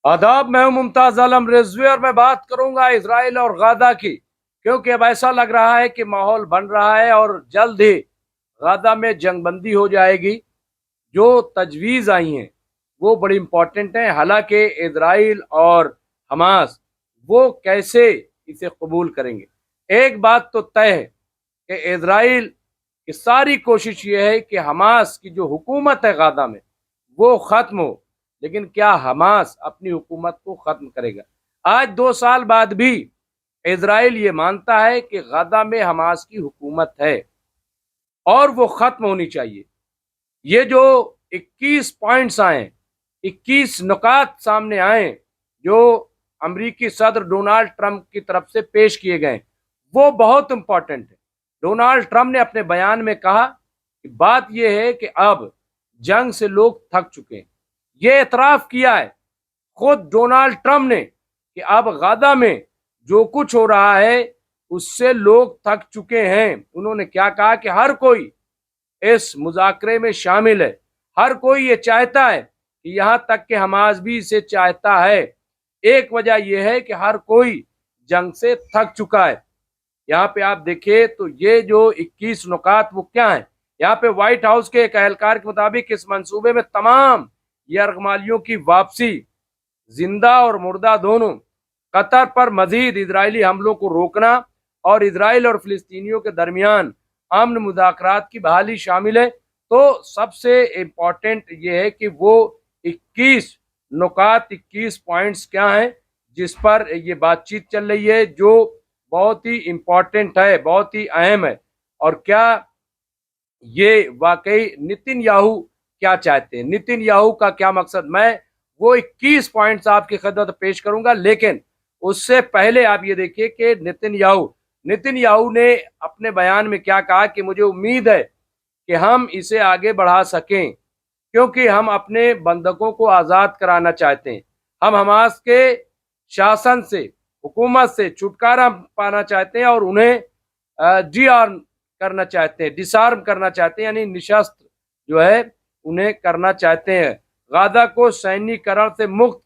आदाब, मैं हूं मुमताज आलम रिजवी और मैं बात करूंगा इजराइल और गाजा की, क्योंकि अब ऐसा लग रहा है कि माहौल बन रहा है और जल्द ही गाजा में जंगबंदी हो जाएगी। जो तजवीज़ आई हैं वो बड़ी इंपॉर्टेंट हैं। हालांकि इजराइल और हमास वो कैसे इसे कबूल करेंगे। एक बात तो तय है कि इजराइल की सारी कोशिश ये है कि हमास की जो हुकूमत है गाजा में वो ख़त्म हो, लेकिन क्या हमास अपनी हुकूमत को ख़त्म करेगा? आज 2 साल बाद भी इजराइल ये मानता है कि गाजा में हमास की हुकूमत है और वो ख़त्म होनी चाहिए। ये जो 21 पॉइंट्स आए, 21 नुकात सामने आए जो अमरीकी सदर डोनाल्ड ट्रंप की तरफ से पेश किए गए, वो बहुत इंपॉर्टेंट है। डोनाल्ड ट्रंप ने अपने बयान में कहा कि बात यह है कि अब जंग से लोग थक चुके हैं। ये एतराफ़ किया है खुद डोनाल्ड ट्रंप ने कि अब गाजा में जो कुछ हो रहा है उससे लोग थक चुके हैं। उन्होंने क्या कहा कि हर कोई इस मुज़ाकरे में शामिल है, हर कोई ये चाहता है कि यहाँ तक कि हमास भी इसे चाहता है। एक वजह यह है कि हर कोई जंग से थक चुका है। यहाँ पे आप देखिए तो ये जो 21 नुकात वो क्या है। यहाँ पे व्हाइट हाउस के एक एहलकार के मुताबिक इस मंसूबे में तमाम यरगमालियों की वापसी, जिंदा और मुर्दा दोनों, कतर पर मजीद इजरायली हमलों को रोकना और इसराइल और फिलिस्तीनियों के दरमियान अमन मुज़ाकरात की बहाली शामिल है। तो सबसे इम्पोर्टेंट ये है कि वो 21 नुकात, 21 पॉइंट्स क्या हैं जिस पर ये बातचीत चल रही है, जो बहुत ही इम्पोर्टेंट है, बहुत ही अहम है। और क्या ये वाकई नितिन याहू क्या चाहते हैं, नितिन याहू का क्या मकसद, मैं वो 21 पॉइंट्स आपकी खिदमत पेश करूंगा। लेकिन उससे पहले आप ये देखिए कि नितिन याहू ने अपने बयान में क्या कहा कि मुझे उम्मीद है कि हम इसे आगे बढ़ा सकें, क्योंकि हम अपने बंधकों को आज़ाद कराना चाहते हैं। हम हमास के शासन से, हुकूमत से छुटकारा पाना चाहते हैं और उन्हें डी आर्म करना चाहते हैं, डिसआर्म करना चाहते हैं, यानी निशस्त्र जो है उन्हें करना चाहते हैं। गाजा को सैन्यकरण से मुक्त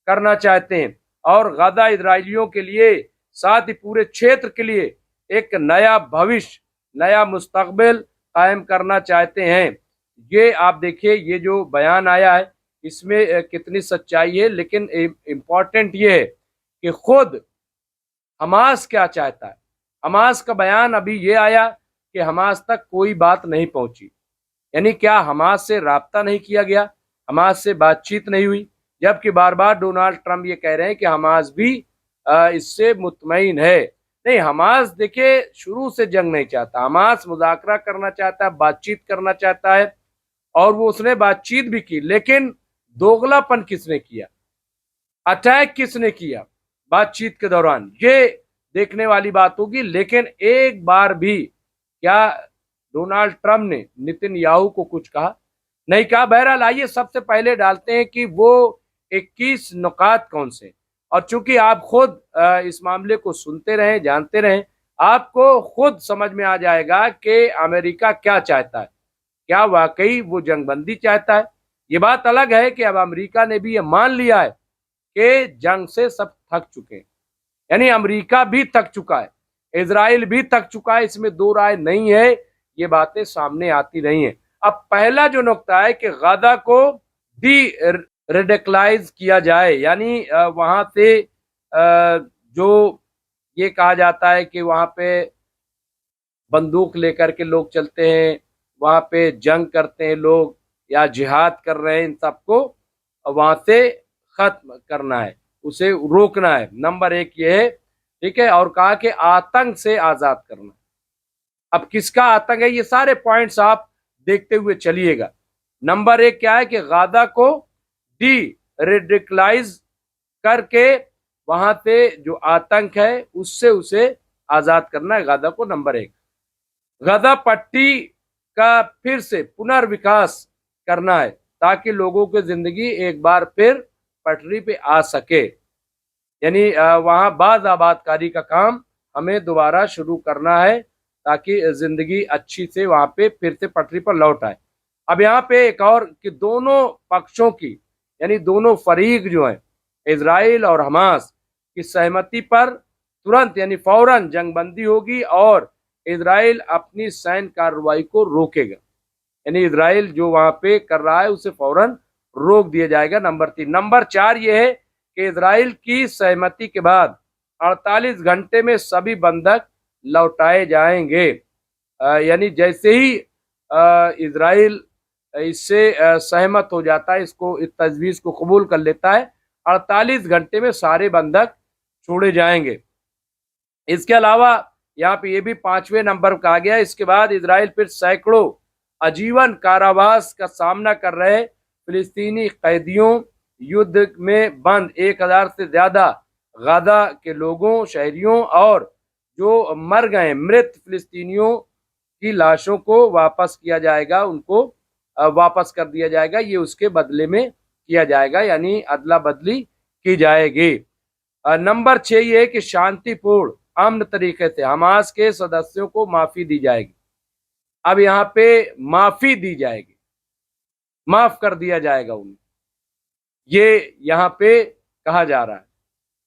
करना चाहते हैं और गाजा इजरायलियों के लिए, साथ ही पूरे क्षेत्र के लिए एक नया भविष्य, नया मुस्तकबिल कायम करना चाहते हैं। ये आप देखिए, ये जो बयान आया है इसमें कितनी सच्चाई है। लेकिन इम्पॉर्टेंट ये है कि खुद हमास क्या चाहता है। हमास का बयान अभी ये आया कि हमास तक कोई बात नहीं पहुंची, यानी क्या हमास से राब्ता नहीं किया गया, हमास से बातचीत नहीं हुई, जबकि बार बार डोनाल्ड ट्रंप ये कह रहे हैं कि हमास भी इससे मुतमईन है। नहीं, हमास देखिए शुरू से जंग नहीं चाहता, हमास मुज़ाकरा करना चाहता है, बातचीत करना चाहता है और वो उसने बातचीत भी की। लेकिन दोगलापन किसने किया, अटैक किसने किया बातचीत के दौरान, ये देखने वाली बात होगी। लेकिन एक बार भी क्या डोनाल्ड ट्रंप ने नितिन याहू को कुछ कहा? नहीं कहा। बहरहाल आइए सबसे पहले डालते हैं कि वो 21 नुकात कौन से। और चूंकि आप खुद इस मामले को सुनते रहे, जानते रहे, आपको खुद समझ में आ जाएगा कि अमेरिका क्या चाहता है। क्या वाकई वो जंगबंदी चाहता है? ये बात अलग है कि अब अमेरिका ने भी ये मान लिया है कि जंग से सब थक चुके हैं, यानी अमेरिका भी थक चुका है, इजराइल भी थक चुका है, इसमें दो राय नहीं है। ये बातें सामने आती रही हैं। अब पहला जो नुकता है कि गाजा को डी रेडिकलाइज किया जाए, यानी वहां से जो ये कहा जाता है कि वहां पे बंदूक लेकर के लोग चलते हैं, वहां पे जंग करते हैं लोग या जिहाद कर रहे हैं, इन सबको वहां से खत्म करना है, उसे रोकना है। नंबर एक ये है, ठीक है। और कहा कि आतंक से आजाद करना। अब किसका आतंक है, ये सारे पॉइंट्स आप देखते हुए चलिएगा। नंबर एक क्या है कि गाजा को डी रेडिकलाइज करके वहां से जो आतंक है उससे उसे आजाद करना है गाजा को। नंबर एक, गाजा पट्टी का फिर से पुनर्विकास करना है ताकि लोगों की जिंदगी एक बार फिर पटरी पे आ सके, यानी वहां बाज आबादकारी का काम हमें दोबारा शुरू करना है ताकि जिंदगी अच्छी से वहां पे फिर से पटरी पर लौट आए। अब यहाँ पे एक और कि दोनों पक्षों की, यानी दोनों फरीक जो हैं, इजराइल और हमास की सहमति पर तुरंत यानी फौरन जंगबंदी होगी और इजराइल अपनी सैन्य कार्रवाई को रोकेगा। यानी इजराइल जो वहां पे कर रहा है उसे फौरन रोक दिया जाएगा। नंबर 3। नंबर 4 ये है कि इजराइल की सहमति के बाद 48 घंटे में सभी बंधक लौटाए जाएंगे। यानी जैसे ही इजराइल इससे सहमत हो जाता है, इसको इस तजवीज को कबूल कर लेता है, 48 घंटे में सारे बंधक छोड़े जाएंगे। इसके अलावा यहाँ पे ये भी 5वें नंबर पर कहा गया। इसके बाद इजराइल फिर सैकड़ों आजीवन कारावास का सामना कर रहे फिलिस्तीनी कैदियों, युद्ध में बंद 1000 से ज्यादा गाजा के लोगों, शहरियों और जो मर गए मृत फिलिस्तीनियों की लाशों को वापस किया जाएगा, उनको वापस कर दिया जाएगा। ये उसके बदले में किया जाएगा, यानी अदला बदली की जाएगी। नंबर 6 ये है कि शांतिपूर्ण अमन तरीके से हमास के सदस्यों को माफी दी जाएगी। अब यहाँ पे माफी दी जाएगी, माफ कर दिया जाएगा उन्हें, ये यहाँ पे कहा जा रहा है।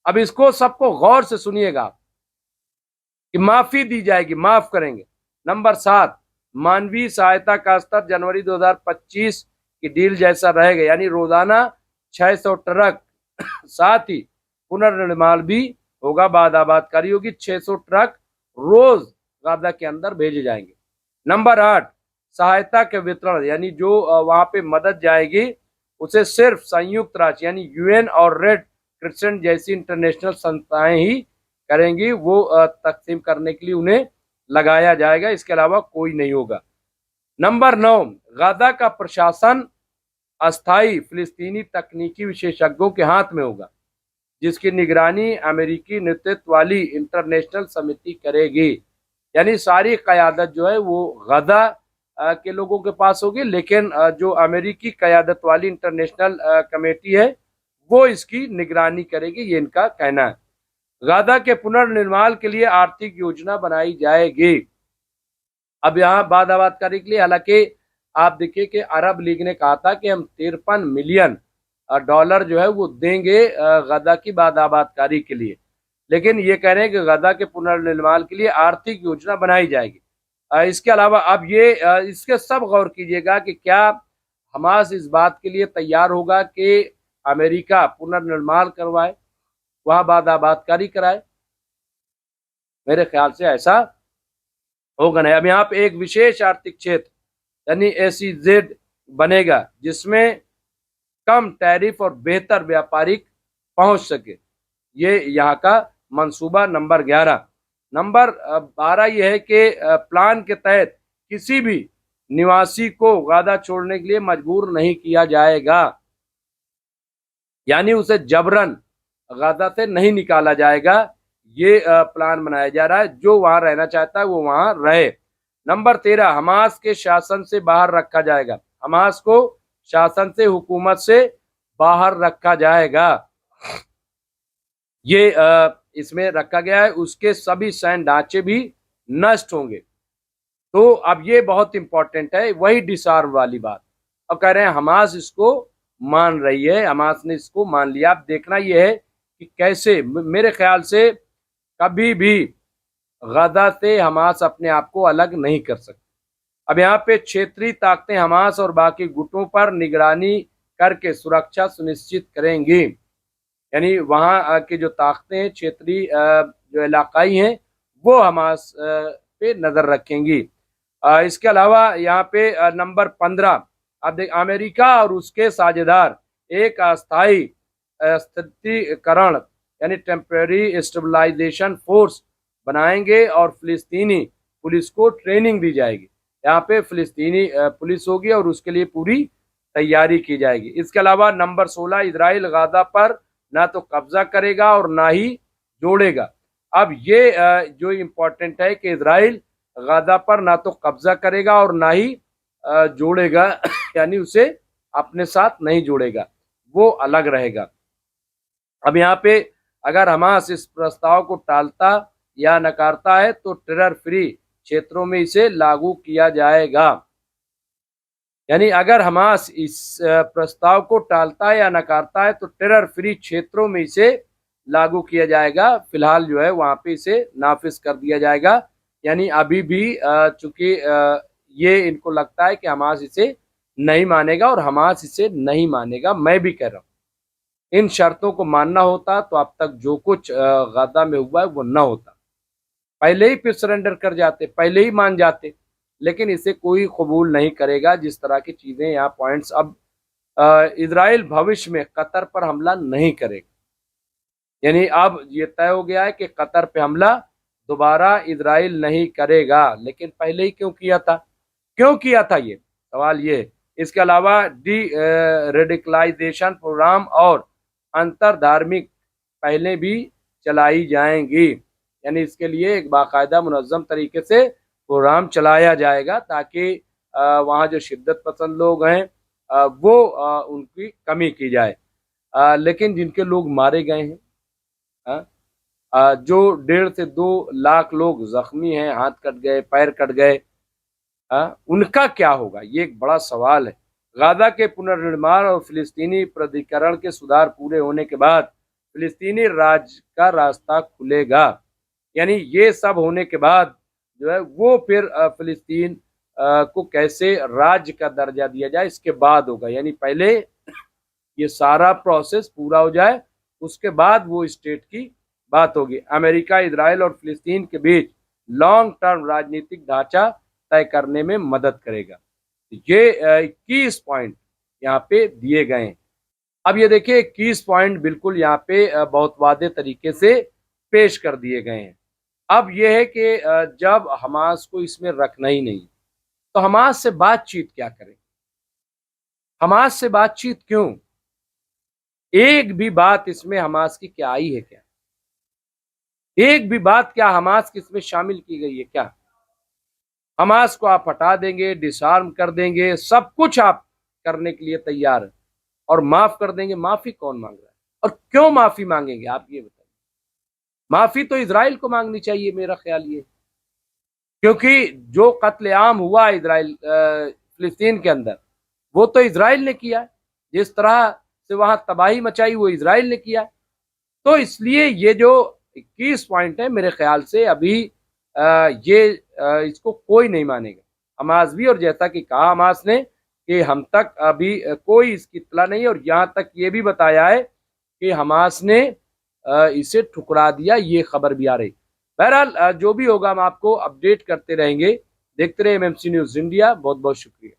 अब इसको सबको गौर से सुनिएगा कि माफी दी जाएगी, माफ करेंगे। नंबर 7 मानवीय सहायता का स्तर जनवरी 2025 की डील जैसा रहेगा, यानी रोजाना 600 ट्रक, साथ ही पुनर्निर्माण भी होगा, बाद आबादकारी होगी। 600 ट्रक रोज गाजा के अंदर भेजे जाएंगे। नंबर 8 सहायता के वितरण, यानी जो वहां पे मदद जाएगी उसे सिर्फ संयुक्त राष्ट्र यानी यूएन और रेड क्रिसेंट जैसी इंटरनेशनल संस्थाएं ही करेंगी, वो तकसीम करने के लिए उन्हें लगाया जाएगा, इसके अलावा कोई नहीं होगा। नंबर 9 गाजा का प्रशासन अस्थायी फिलिस्तीनी तकनीकी विशेषज्ञों के हाथ में होगा, जिसकी निगरानी अमेरिकी नेतृत्व वाली इंटरनेशनल समिति करेगी। यानी सारी क़यादत जो है वो गाजा के लोगों के पास होगी, लेकिन जो अमेरिकी क़यादत वाली इंटरनेशनल कमेटी है वो इसकी निगरानी करेगी, ये इनका कहना है। गाजा के पुनर्निर्माण के लिए आर्थिक योजना बनाई जाएगी। अब यहाँ बाद आबादकारी के लिए, हालांकि आप देखिए कि अरब लीग ने कहा था कि हम 53 मिलियन डॉलर जो है वो देंगे गाजा की बाद आबादकारी के लिए, लेकिन ये कह रहे हैं कि गाजा के पुनर्निर्माण के लिए आर्थिक योजना बनाई जाएगी। इसके अलावा अब ये इसके सब गौर कीजिएगा कि क्या हमास इस बात के लिए तैयार होगा कि अमेरिका पुनर्निर्माण करवाए, वहां बाद आबादकारी कराए? मेरे ख्याल से ऐसा होगा नहीं। अब यहाँ पे एक विशेष आर्थिक क्षेत्र यानी SEZ बनेगा, जिसमें कम टैरिफ और बेहतर व्यापारिक पहुंच सके, ये यहाँ का मंसूबा। नंबर 11। नंबर 12 यह है कि प्लान के तहत किसी भी निवासी को गाजा छोड़ने के लिए मजबूर नहीं किया जाएगा, यानी उसे जबरन गाजा से नहीं निकाला जाएगा। ये प्लान बनाया जा रहा है, जो वहां रहना चाहता है वो वहां रहे। नंबर 13 हमास के शासन से बाहर रखा जाएगा, हमास को शासन से, हुकूमत से बाहर रखा जाएगा, ये इसमें रखा गया है। उसके सभी सैन्य ढांचे भी नष्ट होंगे। तो अब ये बहुत इंपॉर्टेंट है, वही डिसआर्म वाली बात। अब कह रहे हैं हमास इसको मान रही है, हमास ने इसको मान लिया। अब देखना यह है कि कैसे, मेरे ख्याल से कभी भी गाजा से हमास अपने आप को अलग नहीं कर सकती। अब यहाँ पे क्षेत्रीय ताकतें हमास और बाकी गुटों पर निगरानी करके सुरक्षा सुनिश्चित करेंगी, यानी वहाँ की जो ताकतें हैं, क्षेत्रीय जो इलाकाई हैं, वो हमास पे नजर रखेंगी। इसके अलावा यहाँ पे नंबर 15 अब देख, अमेरिका और उसके साझेदार एक अस्थायी स्थिरीकरण यानी टेम्परेरी स्टेबलाइजेशन फोर्स बनाएंगे और फिलिस्तीनी पुलिस को ट्रेनिंग दी जाएगी। यहाँ पे फिलिस्तीनी पुलिस होगी और उसके लिए पूरी तैयारी की जाएगी। इसके अलावा नंबर 16 इजराइल गाजा पर ना तो कब्जा करेगा और ना ही जोड़ेगा। अब ये जो इम्पोर्टेंट है कि इजराइल गाजा पर ना तो कब्जा करेगा और ना ही जोड़ेगा, यानी उसे अपने साथ नहीं जोड़ेगा, वो अलग रहेगा। अब यहाँ पे अगर हमास इस प्रस्ताव को टालता या नकारता है तो टेरर फ्री क्षेत्रों में इसे लागू किया जाएगा। यानी अगर हमास इस प्रस्ताव को टालता है या नकारता है तो टेरर फ्री क्षेत्रों में इसे लागू किया जाएगा। फिलहाल जो है वहां पे इसे नाफिज कर दिया जाएगा। यानी अभी भी चूंकि ये इनको लगता है कि हमास इसे नहीं मानेगा और हमास इसे नहीं मानेगा। मैं भी कह रहा हूं इन शर्तों को मानना होता तो अब तक जो कुछ गजा में हुआ है वो न होता, पहले ही फिर सरेंडर कर जाते, पहले ही मान जाते। लेकिन इसे कोई कबूल नहीं करेगा जिस तरह की चीजें यहाँ पॉइंट्स। अब इजराइल भविष्य में कतर पर हमला नहीं करेगा। यानी अब ये तय हो गया है कि कतर पे हमला दोबारा इजराइल नहीं करेगा। लेकिन पहले ही क्यों किया था, क्यों किया था, ये सवाल ये है। इसके अलावा डी रेडिकलाइजेशन प्रोग्राम और अंतर धार्मिक पहले भी चलाई जाएंगी। यानी इसके लिए एक बाकायदा मुनज़्ज़म तरीके से प्रोग्राम चलाया जाएगा ताकि वहाँ जो शिद्दत पसंद लोग हैं वो उनकी कमी की जाए। लेकिन जिनके लोग मारे गए हैं, जो 1.5 से 2 लाख लोग जख्मी हैं, हाथ कट गए, पैर कट गए, उनका क्या होगा, ये एक बड़ा सवाल है। गाजा के पुनर्निर्माण और फिलिस्तीनी प्राधिकरण के सुधार पूरे होने के बाद फिलिस्तीनी राज्य का रास्ता खुलेगा। यानी ये सब होने के बाद जो है वो फिर फिलिस्तीन को कैसे राज्य का दर्जा दिया जाए इसके बाद होगा। यानी पहले ये सारा प्रोसेस पूरा हो जाए, उसके बाद वो स्टेट की बात होगी। अमेरिका, इजराइल और फिलिस्तीन के बीच लॉन्ग टर्म राजनीतिक ढांचा तय करने में मदद करेगा। ये 21 पॉइंट यहाँ पे दिए गए हैं। अब ये देखिए 21 पॉइंट बिल्कुल यहाँ पे बहुत वादे तरीके से पेश कर दिए गए हैं। अब ये है कि जब हमास को इसमें रखना ही नहीं तो हमास से बातचीत क्या करें, हमास से बातचीत क्यों, एक भी बात इसमें हमास की क्या आई है, क्या एक भी बात क्या हमास की इसमें शामिल की गई है क्या? हमास को आप हटा देंगे, डिसआर्म कर देंगे, सब कुछ आप करने के लिए तैयार है और माफ कर देंगे। माफी कौन मांग रहा है और क्यों माफी मांगेंगे आप ये बताइए। माफी तो इजराइल को मांगनी चाहिए मेरा ख्याल ये, क्योंकि जो कत्लेआम हुआ इजराइल फिलिस्तीन के अंदर वो तो इजराइल ने किया, जिस तरह से वहां तबाही मचाई वो इजराइल ने किया। तो इसलिए ये जो 21 पॉइंट है मेरे ख्याल से अभी इसको कोई नहीं मानेगा, हमास भी। और जैसा कि कहा हमास ने कि हम तक अभी कोई इसकी इत्तला नहीं, और यहाँ तक ये भी बताया है कि हमास ने इसे ठुकरा दिया, ये खबर भी आ रही। बहरहाल जो भी होगा हम आपको अपडेट करते रहेंगे। देखते रहे एमएमसी न्यूज़ इंडिया। बहुत बहुत शुक्रिया।